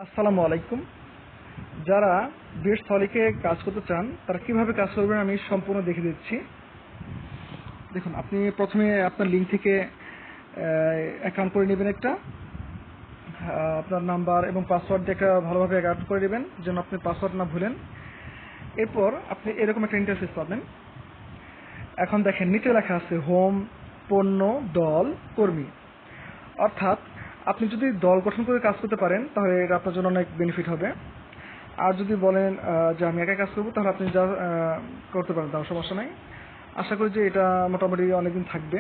আসসালামু আলাইকুম। যারা বিএড সলিকে কাজ করতে চান তারা কিভাবে কাজ করবেন আমি সম্পূর্ণ দেখে দিচ্ছি। দেখুন, আপনি প্রথমে আপনার লিঙ্ক থেকে অ্যাকাউন্ট করে নেবেন একটা, আপনার নাম্বার এবং পাসওয়ার্ড দিয়ে একটা ভালোভাবে অ্যাকাউন্ট করে নেবেন যেন আপনি পাসওয়ার্ড না ভুলেন। এরপর আপনি এরকম একটা ইন্টারফেস পাবেন। এখন দেখেন নিচে লেখা আছে হোম, পণ্য, দল, কর্মী। অর্থাৎ আপনি যদি দল গঠন করে কাজ করতে পারেন তাহলে এটা আপনার জন্য অনেক বেনিফিট হবে। আর যদি বলেন যে আমি একা কাজ করবো তাহলে আপনি যা করতে পারেন, তার সমস্যা নাই। আশা করি যে এটা মোটামুটি অনেকদিন থাকবে,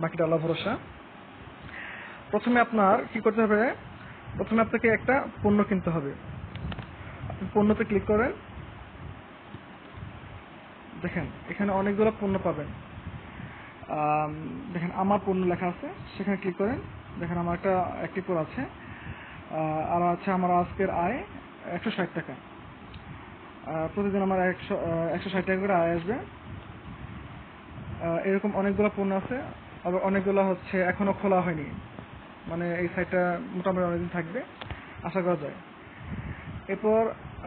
বাকিটা আল্লাহ ভরসা। প্রথমে আপনার কি করতে হবে, প্রথমে আপনাকে একটা পণ্য কিনতে হবে। আপনি পণ্যতে ক্লিক করেন, দেখেন এখানে অনেকগুলো পণ্য পাবেন। দেখেন আমার পণ্য লেখা আছে, সেখানে ক্লিক করেন। দেখেন আমার একটা অ্যাক্টিভ কোড আছে, আর আছে আমার আজকের আয় 160 টাকা। প্রতিদিন আমার 160 টাকা করে আয় আসবে। এরকম অনেকগুলো পণ্য আছে, আবার অনেকগুলো হচ্ছে এখনো খোলা হয়নি, মানে এই সাইটটা মোটামুটি অনেকদিন থাকবে আশা করা যায়। এরপর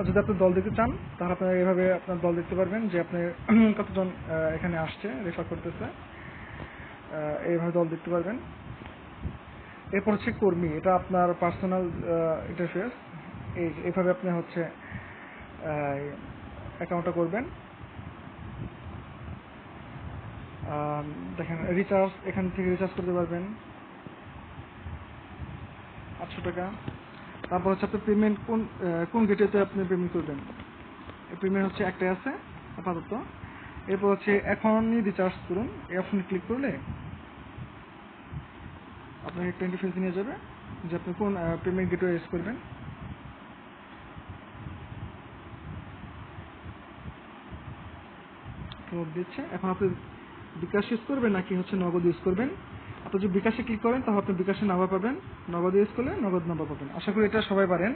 যদি আপনি দল দেখতে চান তাহলে আপনি এভাবে আপনার দল দেখতে পারবেন যে আপনি কতজন এখানে আসছে, রেফার করতেছে, এইভাবে দল দেখতে পারবেন। এরপর হচ্ছে কর্মী, এটা আপনার পার্সোনাল ইন্টারফেস। এইভাবে আপনি হচ্ছে অ্যাকাউন্টটা করবেন। দেখেন রিচার্জ, এখান থেকে রিচার্জ করতে পারবেন 800 টাকা। তারপর হচ্ছে আপনি পেমেন্ট কোন গেটওয়েতে আপনি পেমেন্ট করবেন, পেমেন্ট হচ্ছে একটাই আছে আপাতত। এরপর হচ্ছে এখনই রিচার্জ করুন, এই অপশনে ক্লিক করলে আপনাকে একটা ইন্টারফেসে নিয়ে যাবে যে আপনি কোন পেমেন্ট গেটওয়ে ইউজ করবেন। দিচ্ছে এখন আপনি বিকাশ ইউজ করবেন নাকি হচ্ছে নগদ ইউজ করবেন। আপনি যদি বিকাশে ক্লিক করেন তাহলে আপনি বিকাশে নাম্বার পাবেন, নগদ ইউজ করলে নগদ নাম্বার পাবেন। আশা করি এটা সবাই পারেন।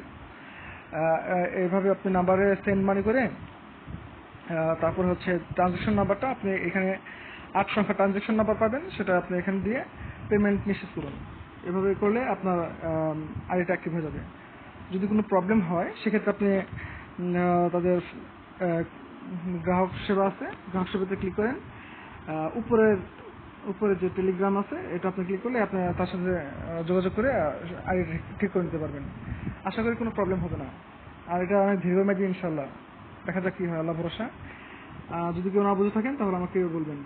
এইভাবে আপনি নাম্বারে সেন্ড মানি করে তারপর হচ্ছে ট্রানজ্যাকশন নাম্বারটা আপনি এখানে 8 সংখ্যা ট্রানজ্যাকশন নাম্বার পাবেন, সেটা আপনি এখানে দিয়ে পেমেন্ট নিশ্চিত করুন। এভাবে করলে আপনার আইডিটা অ্যাক্টিভ হয়ে যাবে। যদি কোনো প্রবলেম হয় সেক্ষেত্রে আপনি তাদের গ্রাহক সেবা আছে, গ্রাহক সেবাতে ক্লিক করেন। উপরে যে টেলিগ্রাম আছে এটা আপনি ক্লিক করলে আপনি তার সাথে যোগাযোগ করে আইডি ঠিক করে নিতে পারবেন। আশা করি কোনো প্রবলেম হবে না। আর এটা অনেক দীর্ঘমেয়াদী ইনশাল্লাহ, দেখা যাক কি হয়, আল্লাহ ভরসা। যদি কেউ না বুঝে থাকেন তাহলে আমাকে বলবেন।